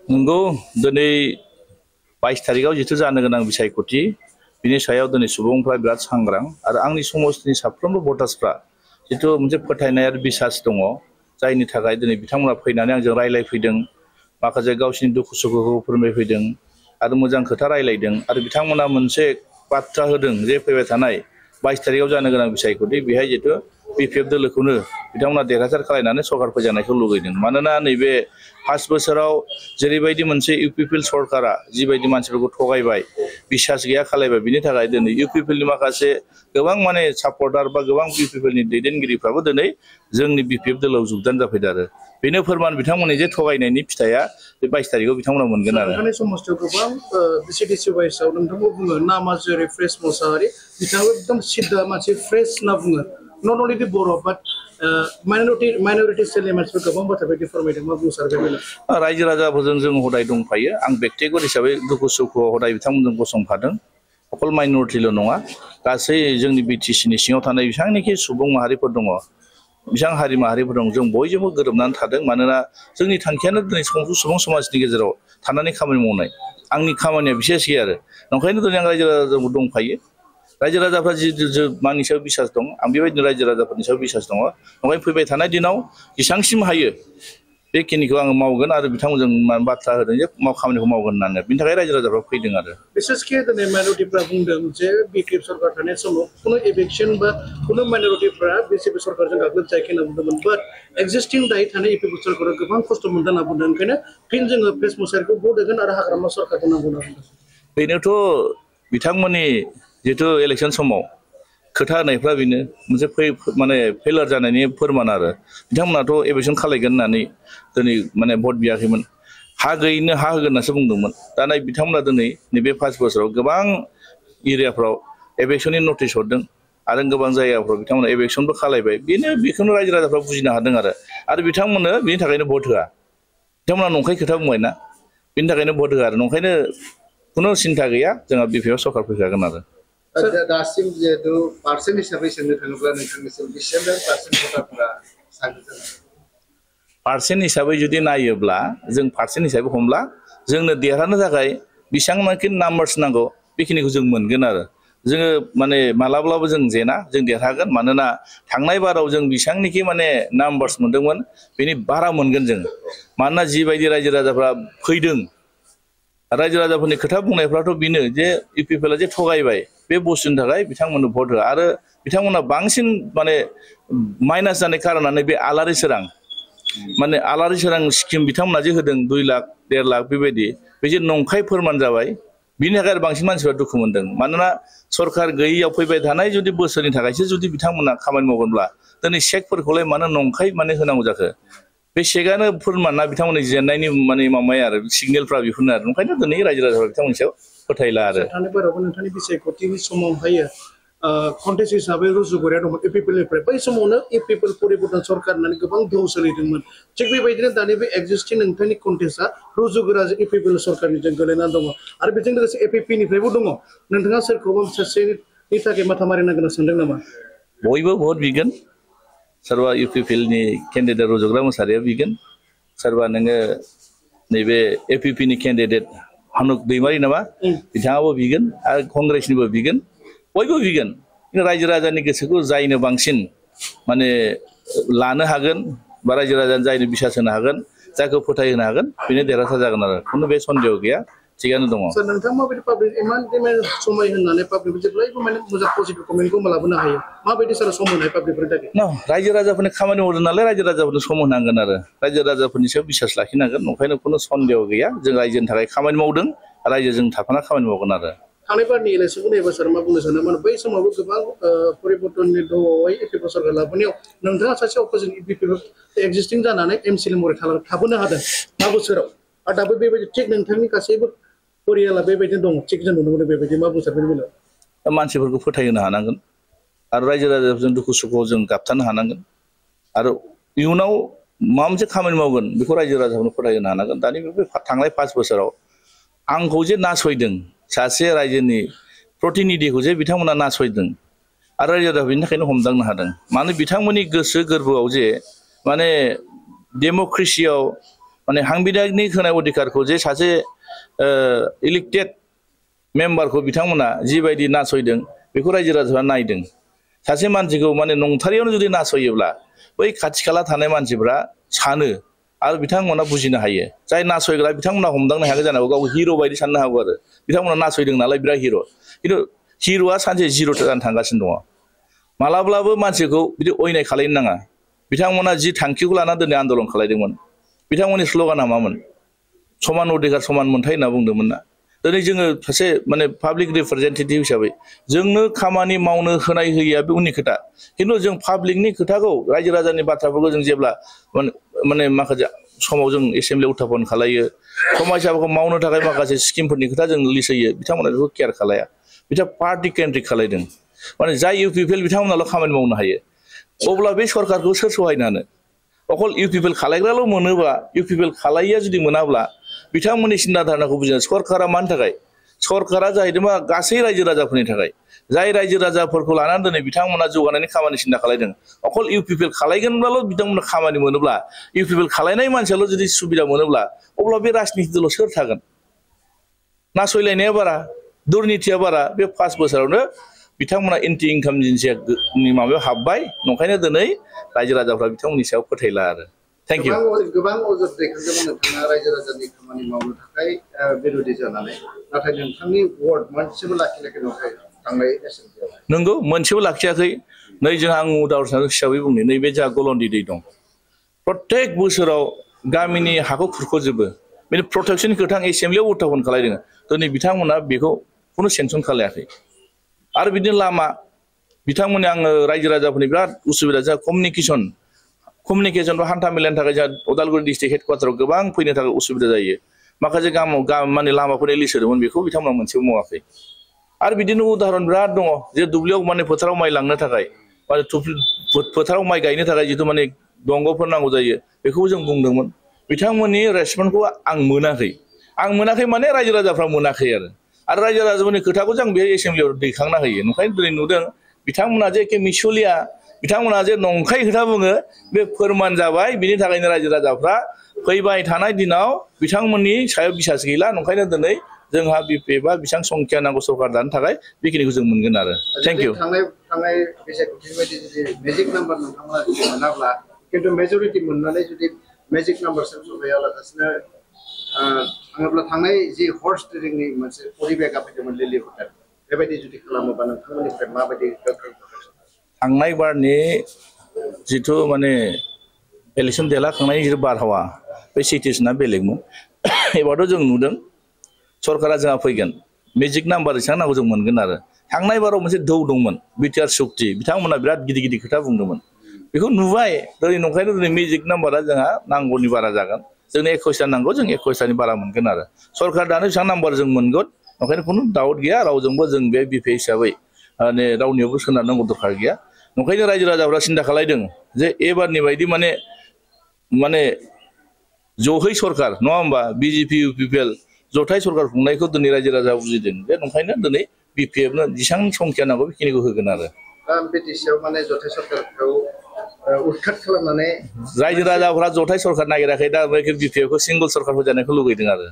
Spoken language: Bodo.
नंगौ दिनै 22 तारिखाव जिथु जानो गोनां बिसायख'थि बिनि सायाव दिनै सुबुंफ्रा बिराद सांग्रां आरो आंनि समाजनि साफ्रोमबो भटार्सफ्रा जिथु मोनसे फोथायनाय आरो बिसास दङ जायनि थाखाय दिनै बिथांमोना फैनानै आंजों रायलायफैदों माखासे गावसिनि दुखु सुखुखौ फोरमायफैदों आरो मोजां खोथा रायलायदों आरो बिथांमोना मोनसे बाथ्रा होदों जे फैबाय थानाय 22 तारिखाव जानो गोनां बिसायख'थि बेहाय जिथु बिपिएफ दोलोखौनो बिथांमोना देरहासार खालामनानै सरकार फोजानायखौ लुगैदों मानोना नैबे 5 बोसोराव जेरैबायदि मोनसे इउपिपिएल सरकारा जिबायदि मानसिफोरखौ थगायबाय बिसास गैया खालायबाय बिनि थाखाय दिनै इउपिपिएलनि माखासे गोबां माने सापर्टार बा गोबां इउपिपिएलनि दैदेनगिरिफ्राबो दिनै जोंनि बिपिएफ दोलोआव जुगदान जाफैदों आरो बेनो फोरमान बिथांमोननि जे थगायनायनि फिथाइया बे 22 तारिखाव बिथांमोना मोनगोन आरो नोंथांनि समाजआव गोबां बिसिडिसि वाइसआव नोंथांखौ बुङो नामा जेरै फ्रेश मोसाहारि बिथाङाबो एकदम सिद्धा मानसि फ्रेश होनना बुङो not only the Bodo' but minority सेलनि मानसिफोर गोबां बाथ्रा बायदि फोरमायदों मा बुंसार बे बेलायाव रायजो राजाफोरजों जों हदाय दंफायो आं बेक्तिगत हिसाबै दुखु सुखुआव हदाय बिथांमोनजों गसंफादों अकल माइनरिटिल' नङा गासै जोंनि बिटिसिनि सिङाव थानाय बेसेबांनाखि सुबुं माहारिफोर दङ बेसेबां हारि माहारिफोर दं जों बयजोंबो गोरोबनानै थादों मानोना जोंनि थांखियानो दिनै सुबुं समाजनि गेजेराव थानानै खामानि मावनाय आंनि खामानिया बिसेस गैया आरो ओंखायनो दिनै आं रायजो राजाजोंबो दंफायो रायजो राजाफ्रा जि आंनि सायाव बिसास दं आं बेबायदिनो रायजो राजाफोरनि सायाव बिसास दङ ओंखायनो फैबाय थानाय दिनाव जेसांसिम हायो बेखिनिखौ आङो मावगोन आरो बिथांमोनजों बाथ्रा होदों जे खामानिखौ मावगोन होननानै बिनि थाखाय रायजो राजाफ्रा फैदों आरो बिसेसके दिनै माइनरिटिफ्रा बुंदों जे बिपिएफ सरकार थानाय समाव कुनु इभिक्सन बा कुनु माइनरिटिफ्रा बिजेपि सरकारजों गाग्लोबजायाखै होनना बुंदोंमोन बाट एक्जिस्टिं दायो थानाय इपिएफ सरकारा गोबां खस्थ' मोनदों होनना बुंदों ओंखायनो फिन जोङो फ्रेश मोसाहारिखौ भट होगोन आरो हाग्रामा सरकारखौ नांगौ होनना बुंदों बेनोथ' बिथांमोननि जिथु इलेक्सन समाव खोथा होनायफ्रा बेनो मोनसे माने फेलार जानायनि फोरमान आरो बिथांमोनाथ' इलेक्सन खालायगोन होननानै दिनै माने भट बियाखैमोन हा गैयैनो हा होगोन होननासो बुंदोंमोन दा बिथांमोना दिनै नैबे 5 बोसोराव गोबां एरियाफ्राव इलेक्सननि नटिस हरदों आरो गोबां जायगाफ्राव बिथांमोना इलेक्सनबो खालायबाय बेखौनो रायजो राजाफ्रा बुजिनो हादों आरो बिथांमोननो बिनि थाखायनो भट होआ बिथांमोना नंखाय खोथा बुंबायना बिनि थाखायनो भट होआ आरो नंखायनो खुनु सिन्था गैया जोंहा बिपिएफ सरकार फैखागोन आरो दासिम जिहेतु पार्सेन्ट हिसाबै सोंनो थाङोब्ला नोंथांनिसिम बेसेबां पार्सेन्ट भटारफोरा साग्लोबदों पार्सेन्ट हिसाबै जुदि नायोब्ला जों पार्सेन्ट हिसाबै हमला जोंनो देरहानो थाखाय बेसेबांनाखि नाम्बार्स नांगौ बेखिनिखौ जों मोनगोन आरो जोङो माने मालाब्लाबो जों जेना जों देरहागोन मानोना थांनाय बाराव जों बेसेबांनाखि माने नाम्बार्स मोनदोंमोन बेनि बारा मोनगोन जों मानोना जिबायदि रायजो राजाफ्रा फैदों रायजो राजाफोरनि खोथा बुंनायफ्राथ' बेनो जे इउपिपिएलआ जे थगायबाय बे बुस्थुनि थाखाय बिथांमोननो भट होआ आरो बिथांमोना बांसिन माने माइनास जानाय कारनानो बे आलारि सोरां माने आलारि सोरां स्किम बिथांमोना जे होदों 2 लाख 1.5 लाख बेबायदि बे जे नंखाय फोरमान जाबाय बिनि थाखाय बांसिन मानसिफ्रा दुखु मोनदों मानोना सरकार गैयैयाव फैबाय थानाय जुदि बोसोरनि थाखायसो जुदि बिथांमोना खामानि मावगोनब्ला दिनै चेकफोरखौलाय मानो नंखाय माने होनांगौ जाखो बे चेकआनो फोरमानना बिथांमोननि जेननायनि माने माबाया आरो सिगनेलफ्रा बेफोरनो आरो ओंखायनो दिनै रायजो राजाफ्रा बिथांमोननि सायाव फोथायला आरो थांनाय बारावबो नोंथांनि बिसायख'थिनि समावहायो कन्टेस्ट हिसाबै रुजुगुरिया दंमोन इउपिपिएलनिफ्राय बै समावनो इउपिपिएल परिबर्तन सरकार होननानै गोबां दोहौ सोलिदोंमोन थिग बेबायदिनो दानि बे एक्जिस्टिं नोंथांनि कन्टेस्टआ रुजुगुरा इउपिपिएल सरकारनिजों गोलैनानै दङ आरो बेजों लोगोसे एपिपिनिफ्रायबो दङ नोंथाङा सोरखौबा सासेनि थाखाय माथा मारिनांगोन होनना सानदों नामा बयबो भट बिगोन सोरबा इउपिपिएलनि केन्डिडेट रुजुग्रा मोसाहारिया बिगोन सोरबा नोङो नैबे एपिपिनि केन्डिडेट हानुक दैमारि नामा बिथाङाबो बिगोन आरो कंग्रेसनिबो बिगोन बयबो बिगोन रायजो राजानि गोसोखौ जायनो बांसिन माने लानो हागोन बा रायजो राजानि जायनो बिसास होनो हागोन जायखौ फोथायहोनो हागोन बेनो देरहासार जागोन आरो खुनु बे सन्देह गैया थिगानो दङ सर नोंथाङा माबायदि पाब्लिक इमान समाय होननानै पाब्लिक जेब्लायबो माने मोजां पजिटिभ कमेन्टखौ लाबोनो हायो माबायदि सार सम होनाय पाब्लिकफोरनि थाखाय रायजो राजाफोरनि खामानि मावदों नालाय रायजो राजाफोरनो सम होनांगोन आरो रायजो राजाफोरनि सायाव बिसास लाखिनांगोन ओंखायनो खुनु सन्देह गैया जों रायजोनि थाखाय खामानि मावदों रायजोजों थाफाना खामानि मावगोन आरो थांनाय बारनि इलेक्सनखौ नायोबा सार मा बुंनो सानो माने बै समावबो गोबां परिबर्तननि दौहाय इउपिपिएल सरकार लाबोनायाव नोंथाङा सासे अपोजिट इउपिपिएल एक्जिस्टिं जानानै एमसिएल महरै थाबोनो हादों मा बोसोराव आरो दाबो बेबायदि थिग नोंथांनि गासैबो परियाला बेबायदिनो दङ थिग जों नुनो मोनो बेबायदि मा बुंसार बेनि बेलायाव मानसिफोरखौ फोथायहोनो हानांगोन आरो रायजो राजाफोरजों दुखु सुखुआव जों गाबथानो हानांगोन आरो इयुनाव माबा मोनसे खामानि मावगोन बेखौ रायजो राजाफोरनो फोथायहोनो हानांगोन दानि बे थांनाय 5 बोसोराव आंखौ जे नासयदों सासे रायजोनि प्रतिनिधिखौ जे बिथांमोना नासयदों आरो रायजो राजाफोरा बेनि थाखायनो हमदांनो हादों मानो बिथांमोननि गोसो गोरबोआव जे माने डेम'क्रेसियाव माने हांबिदागनि होनाय अधिकारखौ जे सासे इलेक्टेड मेम्बारखौ बिथांमोना जिबायदि नासयदों बेखौ रायजो राजाफ्रा नायदों सासे मानसिखौ माने नंथारियावनो जुदि नासयोब्ला बै खाथि खाला थानाय मानसिफ्रा सानो आरो बिथांमोना बुजिनो हायो जाय नासयग्रा बिथांमोना हमदांनो हायाखै जानो हागौ गावखौ हिर' बायदि साननो हागौ आरो बिथांमोना नासयदों नालाय बिराद हिर' खिन्थु हिर'आ सानसे जिर' जानो थांगासिनो दङ मालाब्लाबो मानसिखौ बिदि अयनाय खालायनो नाङा बिथांमोना जि थांखिखौ लाना दिनै आन्दलन खालायदोंमोन बिथांमोननि स्ल'गाना मामोन समान अधिकार समान मोनथाय होनना बुंदोंमोन ना दिनै जोङो सासे माने पाब्लिक रिप्रेजेन्टेटिभ हिसाबै जोंनो खामानि मावनो होनाय होयिया बे उननि खोथा खिन्थु जों पाब्लिकनि खोथाखौ रायजो राजानि बाथ्राफोरखौ जों जेब्ला माने माखासे समाव जों एसेम्बलियाव उत्थापन खालायो समायसाफोरखौ मावनो थाखाय माखासे स्किमफोरनि खोथा जों लिस्ट होयो बिथांमोना बेखौ केयार खालाया बिथां पार्टि केन्ट्रिक खालायदों माने जाय इउपिपिएल बिथांमोनाल' खामानि मावनो हायो अब्ला बे सरकारखौ सोर सहायनो हानो अकल इउपिपिएल खालायग्राल' मोनोबा इउपिपिएल खालायिया जुदि मोनाब्ला बिथांमोननि सिन्था धारणाखौ बुजिनो सरकारा मानि थाखाय सरकारा जाहैदों मा गासै रायजो राजाफोरनि थाखाय जाय रायजो राजाफोरखौ लानानै दिनै बिथांमोना जौगानायनि खामानि सिन्था खालायदों अकल इउपिपिएल खालायगोनब्लाल' बिथांमोना खामानि मोनोब्ला इउपिपिएल खालायनाय मानसियाल' जुदि सुबिदा मोनोब्ला अब्ला बे राजनितिल' सोर थागोन नासयलायनाया बारा दुर्नितिया बारा बे 5 बोसोरावनो बिथांमोना एन्टि इनकामजेन्सिनि माबायाव हाबबाय नंखायनो दिनै रायजो राजाफ्रा बिथांमोननि सायाव फोथायला आरो थेंक इउ गोबां अजद दैखांदोंमोन नोंथाङा रायजो राजानि खामानि मावनो थाखाय बिरोधि जानानै नाथाय नोंथांनि वार्ड मोनसेबो लाखिनाखै नंखाय थांनाय एसेम्बलियाव नंगौ मोनसेबो लाखियाखै नै जोंहा आं उदाहरन हिसाबै बुंनो नैबे जोंहा गलन्दि दै दं प्रत्येक बोसोराव गामिनि हाखौ खुरख'जोबो बेनि प्रटेक्सननि खोथा आं एसेम्बलियाव उत्थापन खालायदों दिनै बिथांमोना बेखौ खुनु सेंसन खालायाखै आरो बिदिनो लामा बिथांमोननि आङो रायजो राजाफोरनि बिराद उसुबिदा जोंहा कमिउनिकेसन बा हान्था मेलानि थाखाय जोंहा उदालगुरि डिस्ट्रिक्ट हेडक्वार्टाराव गोबां फैनो थाखाय उसुबिदा जायो माखासे माने लामाफोरनि लिस्ट होदोंमोन बेखौ बिथांमोना मोनसेबो मावाखै आरो बिदिनो उदाहरन बिराद दङ जे दुब्लियाव माने फोथाराव माइ लांनो थाखाय माने फोथाराव माइ गायनो थाखाय जिथु माने दंग'फोर नांगौ जायो बेखौबो जों बुंदोंमोन बिथांमोननि रेसपन्सखौ आं मोनाखै माने रायजो राजाफ्रा मोनाखै आरो रायजो राजाफोरनि खोथाखौ जों बे एसेम्बलियाव दैखांना होयो ओंखायनो दिनै नुदों बिथांमोना जे एखे मिसलिया बिथांमोना जे नंखाय खोथा बुङो बे फोरमान जाबाय बिनि थाखायनो रायजो राजाफ्रा फैबाय थानाय दिनाव बिथांमोननि सायाव बिसास गैला नंखायनो दिनै जोंहा बिपिएफ बा बेसेबां संख्या नांगौ सरकार दानो थाखाय बेखिनिखौ जों मोनगोन आरो थेंक इउ थांनाय बिसायख'थि बायदि जुदि मेजिक नाम्बार नोंथांमोना जुदि मोनाब्ला खिन्थु मेजरिटि मोननानै जुदि मेजिक नाम्बारसिम सौहैयालासिनो थाङोब्ला थांनाय जि हर्स ट्रेडिंनि मोनसे परिबेगा फैदोंमोन लिलि हटेल बेबायदि जुदि खालामोबा नोंथांमोननिफ्राय माबायदि थांनाय बारनि जिथु माने इलेक्सन देरहाखांनायनि जिथु बारहावा बे सिटुवेसना बेलेगमोन एबारथ' जों नुदों सरकारा जोंहा फैगोन मेजिक नाम्बार बेसेबां नांगौ जों मोनगोन आरो थांनाय बाराव मोनसे दौ दंमोन बिटिआर सुक्ति बिथांमोना बिराद गिदिर गिदिर खोथा बुंदोंमोन बेखौ नुबाय दिनै नंखायनो दिनै मेजिक नाम्बारा जोंहा नांगौनि बारा जागोन जोंनो 21टा नांगौ जों 21टानि बारा मोनगोन आरो सरकार दानो बेसेबां नाम्बार जों मोनगोन ओंखायनो खुनु डाउट गैया रावजोंबो जों बे बिपिएफ हिसाबै माने रावनियावबो सोनारनांगौ दरखार गैया नंखायनो रायजो राजाफ्रा सिन्था खालायदों जे एबारनि बायदि माने जहै सरकार नङा होमबा बिजेपि इउपिपिएल जथाय सरकार खुंनायखौ दिनै रायजो राजा बुजिदों बे नंखायनो दिनै बिपिएफनो जेसेबां संख्या नांगौ बेखिनिखौ होगोन आरो बिटिसिआव माने जथाय सरकारखौ उৎखात खालामनानै रायजो राजाफ्रा जथाय सरकार नागिराखै दा बिपिएफखौ सिंगल सरकार होजानायखौ लुगैदों आरो